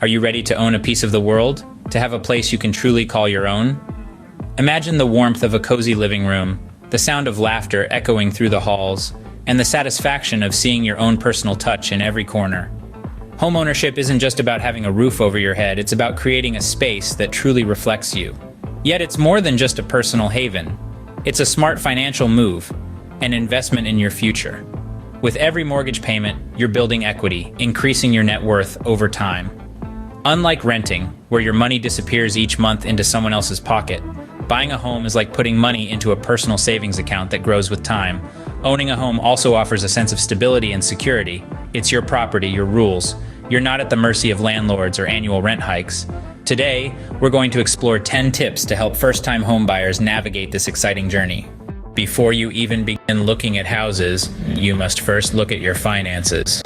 Are you ready to own a piece of the world? To have a place you can truly call your own? Imagine the warmth of a cozy living room, the sound of laughter echoing through the halls, and the satisfaction of seeing your own personal touch in every corner. Homeownership isn't just about having a roof over your head, it's about creating a space that truly reflects you. Yet it's more than just a personal haven. It's a smart financial move, an investment in your future. With every mortgage payment, you're building equity, increasing your net worth over time. Unlike renting, where your money disappears each month into someone else's pocket, buying a home is like putting money into a personal savings account that grows with time. Owning a home also offers a sense of stability and security. It's your property, your rules. You're not at the mercy of landlords or annual rent hikes. Today, we're going to explore 10 tips to help first-time homebuyers navigate this exciting journey. Before you even begin looking at houses, you must first look at your finances.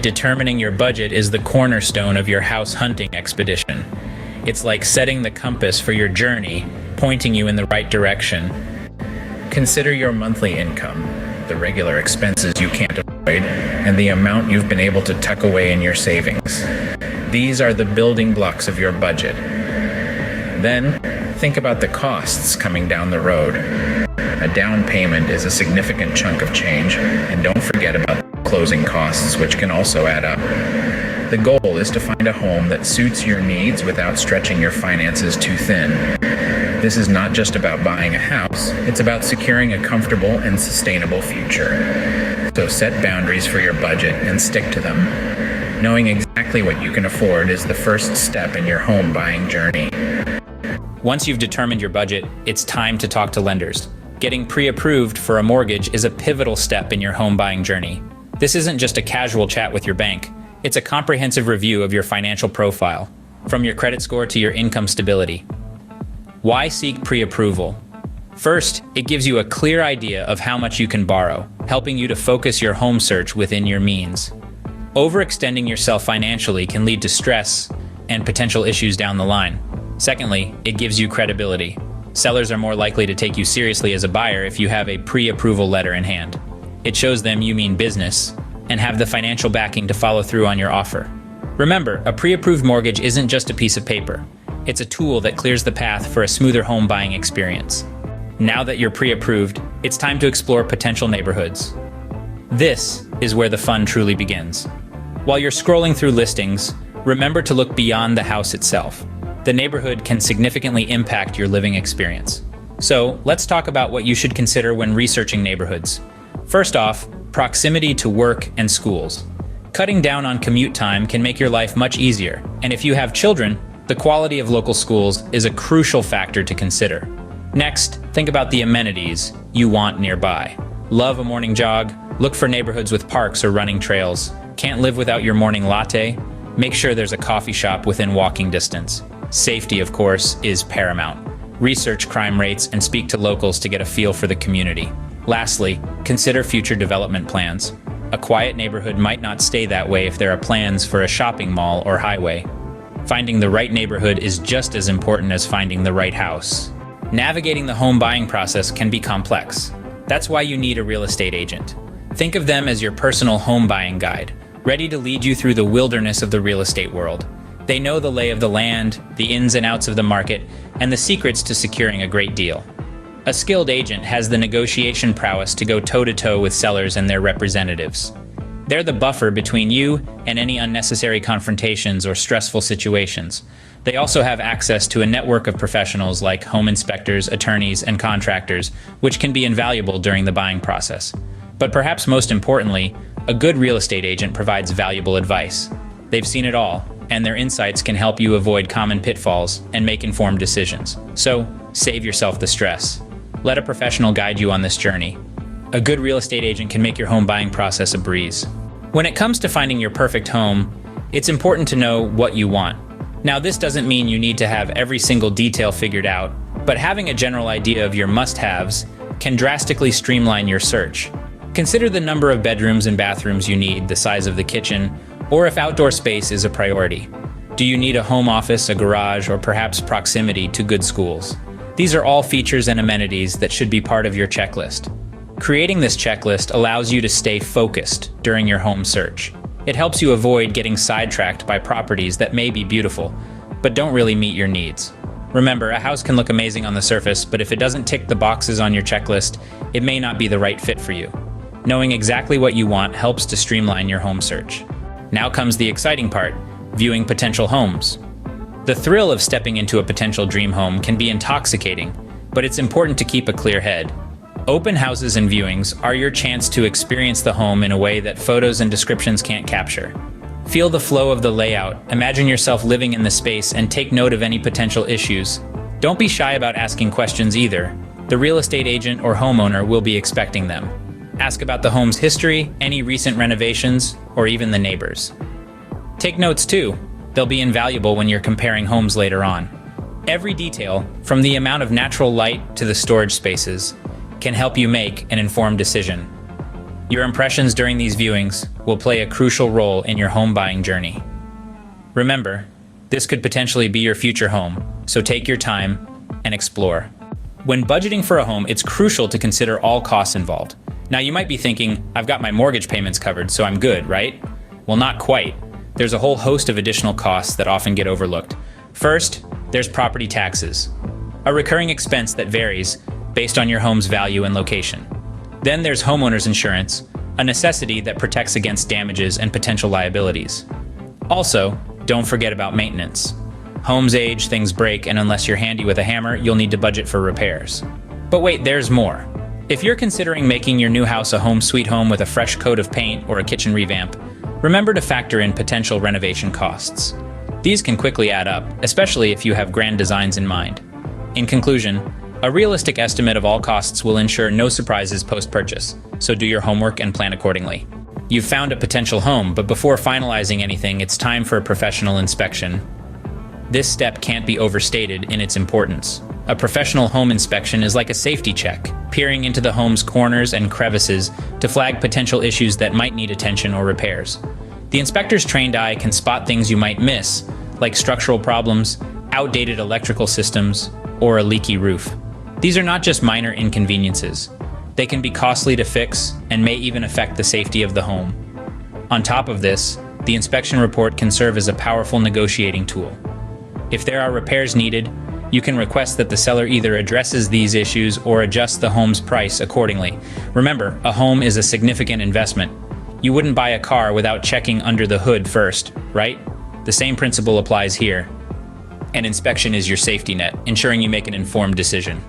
Determining your budget is the cornerstone of your house hunting expedition. It's like setting the compass for your journey, pointing you in the right direction. Consider your monthly income, the regular expenses you can't avoid, and the amount you've been able to tuck away in your savings. These are the building blocks of your budget. Then, think about the costs coming down the road. A down payment is a significant chunk of change, and don't forget about closing costs, which can also add up. The goal is to find a home that suits your needs without stretching your finances too thin. This is not just about buying a house, it's about securing a comfortable and sustainable future. So set boundaries for your budget and stick to them. Knowing exactly what you can afford is the first step in your home buying journey. Once you've determined your budget, it's time to talk to lenders. Getting pre-approved for a mortgage is a pivotal step in your home buying journey. This isn't just a casual chat with your bank. It's a comprehensive review of your financial profile, from your credit score to your income stability. Why seek pre-approval? First, it gives you a clear idea of how much you can borrow, helping you to focus your home search within your means. Overextending yourself financially can lead to stress and potential issues down the line. Secondly, it gives you credibility. Sellers are more likely to take you seriously as a buyer if you have a pre-approval letter in hand. It shows them you mean business and have the financial backing to follow through on your offer. Remember, a pre-approved mortgage isn't just a piece of paper. It's a tool that clears the path for a smoother home buying experience. Now that you're pre-approved, it's time to explore potential neighborhoods. This is where the fun truly begins. While you're scrolling through listings, remember to look beyond the house itself. The neighborhood can significantly impact your living experience. So, let's talk about what you should consider when researching neighborhoods. First off, proximity to work and schools. Cutting down on commute time can make your life much easier, and if you have children, the quality of local schools is a crucial factor to consider. Next, think about the amenities you want nearby. Love a morning jog? Look for neighborhoods with parks or running trails. Can't live without your morning latte? Make sure there's a coffee shop within walking distance. Safety, of course, is paramount. Research crime rates and speak to locals to get a feel for the community. Lastly, consider future development plans. A quiet neighborhood might not stay that way if there are plans for a shopping mall or highway. Finding the right neighborhood is just as important as finding the right house. Navigating the home buying process can be complex. That's why you need a real estate agent. Think of them as your personal home buying guide, ready to lead you through the wilderness of the real estate world. They know the lay of the land, the ins and outs of the market, and the secrets to securing a great deal. A skilled agent has the negotiation prowess to go toe-to-toe with sellers and their representatives. They're the buffer between you and any unnecessary confrontations or stressful situations. They also have access to a network of professionals like home inspectors, attorneys, and contractors, which can be invaluable during the buying process. But perhaps most importantly, a good real estate agent provides valuable advice. They've seen it all, and their insights can help you avoid common pitfalls and make informed decisions. So, save yourself the stress. Let a professional guide you on this journey. A good real estate agent can make your home buying process a breeze. When it comes to finding your perfect home, it's important to know what you want. Now, this doesn't mean you need to have every single detail figured out, but having a general idea of your must-haves can drastically streamline your search. Consider the number of bedrooms and bathrooms you need, the size of the kitchen, or if outdoor space is a priority. Do you need a home office, a garage, or perhaps proximity to good schools? These are all features and amenities that should be part of your checklist. Creating this checklist allows you to stay focused during your home search. It helps you avoid getting sidetracked by properties that may be beautiful, but don't really meet your needs. Remember, a house can look amazing on the surface, but if it doesn't tick the boxes on your checklist, it may not be the right fit for you. Knowing exactly what you want helps to streamline your home search. Now comes the exciting part, viewing potential homes. The thrill of stepping into a potential dream home can be intoxicating, but it's important to keep a clear head. Open houses and viewings are your chance to experience the home in a way that photos and descriptions can't capture. Feel the flow of the layout, imagine yourself living in the space, and take note of any potential issues. Don't be shy about asking questions either. The real estate agent or homeowner will be expecting them. Ask about the home's history, any recent renovations, or even the neighbors. Take notes too. They'll be invaluable when you're comparing homes later on. Every detail, from the amount of natural light to the storage spaces, can help you make an informed decision. Your impressions during these viewings will play a crucial role in your home buying journey. Remember, this could potentially be your future home, so take your time and explore. When budgeting for a home, it's crucial to consider all costs involved. Now you might be thinking, I've got my mortgage payments covered, so I'm good, right? Well, not quite. There's a whole host of additional costs that often get overlooked. First, there's property taxes, a recurring expense that varies based on your home's value and location. Then there's homeowner's insurance, a necessity that protects against damages and potential liabilities. Also, don't forget about maintenance. Homes age, things break, and unless you're handy with a hammer, you'll need to budget for repairs. But wait, there's more. If you're considering making your new house a home sweet home with a fresh coat of paint or a kitchen revamp, remember to factor in potential renovation costs. These can quickly add up, especially if you have grand designs in mind. In conclusion, a realistic estimate of all costs will ensure no surprises post-purchase, so do your homework and plan accordingly. You've found a potential home, but before finalizing anything, it's time for a professional inspection. This step can't be overstated in its importance. A professional home inspection is like a safety check, peering into the home's corners and crevices to flag potential issues that might need attention or repairs. The inspector's trained eye can spot things you might miss, like structural problems, outdated electrical systems, or a leaky roof. These are not just minor inconveniences. They can be costly to fix and may even affect the safety of the home. On top of this, the inspection report can serve as a powerful negotiating tool. If there are repairs needed, you can request that the seller either addresses these issues or adjusts the home's price accordingly. Remember, a home is a significant investment. You wouldn't buy a car without checking under the hood first, right? The same principle applies here. An inspection is your safety net, ensuring you make an informed decision.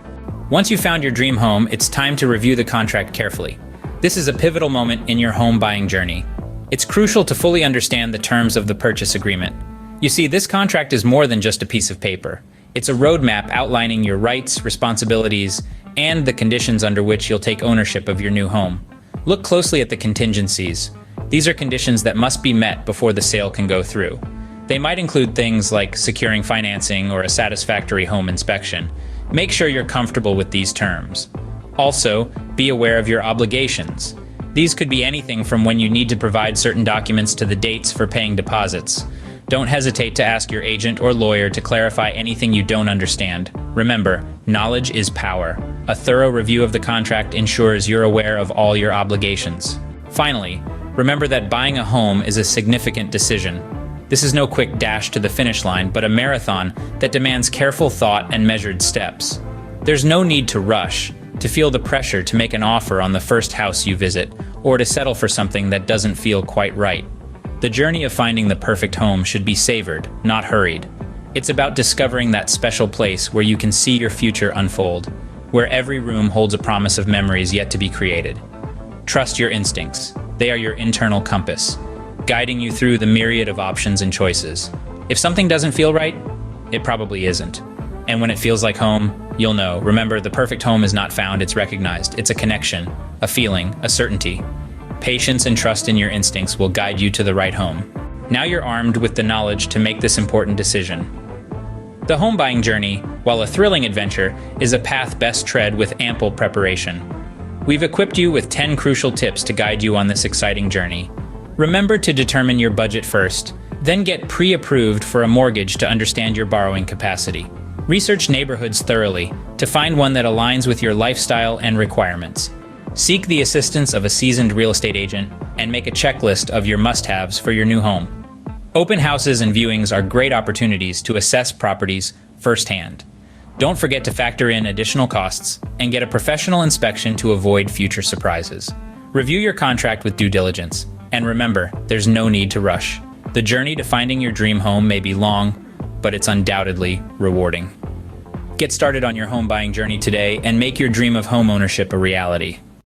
Once you've found your dream home, it's time to review the contract carefully. This is a pivotal moment in your home buying journey. It's crucial to fully understand the terms of the purchase agreement. You see, this contract is more than just a piece of paper. It's a roadmap outlining your rights, responsibilities, and the conditions under which you'll take ownership of your new home. Look closely at the contingencies. These are conditions that must be met before the sale can go through. They might include things like securing financing or a satisfactory home inspection. Make sure you're comfortable with these terms. Also, be aware of your obligations. These could be anything from when you need to provide certain documents to the dates for paying deposits. Don't hesitate to ask your agent or lawyer to clarify anything you don't understand. Remember, knowledge is power. A thorough review of the contract ensures you're aware of all your obligations. Finally, remember that buying a home is a significant decision. This is no quick dash to the finish line, but a marathon that demands careful thought and measured steps. There's no need to rush, to feel the pressure to make an offer on the first house you visit, or to settle for something that doesn't feel quite right. The journey of finding the perfect home should be savored, not hurried. It's about discovering that special place where you can see your future unfold, where every room holds a promise of memories yet to be created. Trust your instincts. They are your internal compass, guiding you through the myriad of options and choices. If something doesn't feel right, it probably isn't. And when it feels like home, you'll know. Remember, the perfect home is not found, it's recognized. It's a connection, a feeling, a certainty. Patience and trust in your instincts will guide you to the right home. Now you're armed with the knowledge to make this important decision. The home buying journey, while a thrilling adventure, is a path best tread with ample preparation. We've equipped you with 10 crucial tips to guide you on this exciting journey. Remember to determine your budget first, then get pre-approved for a mortgage to understand your borrowing capacity. Research neighborhoods thoroughly to find one that aligns with your lifestyle and requirements. Seek the assistance of a seasoned real estate agent and make a checklist of your must-haves for your new home. Open houses and viewings are great opportunities to assess properties firsthand. Don't forget to factor in additional costs and get a professional inspection to avoid future surprises. Review your contract with due diligence. And remember, there's no need to rush. The journey to finding your dream home may be long, but it's undoubtedly rewarding. Get started on your home buying journey today and make your dream of home ownership a reality.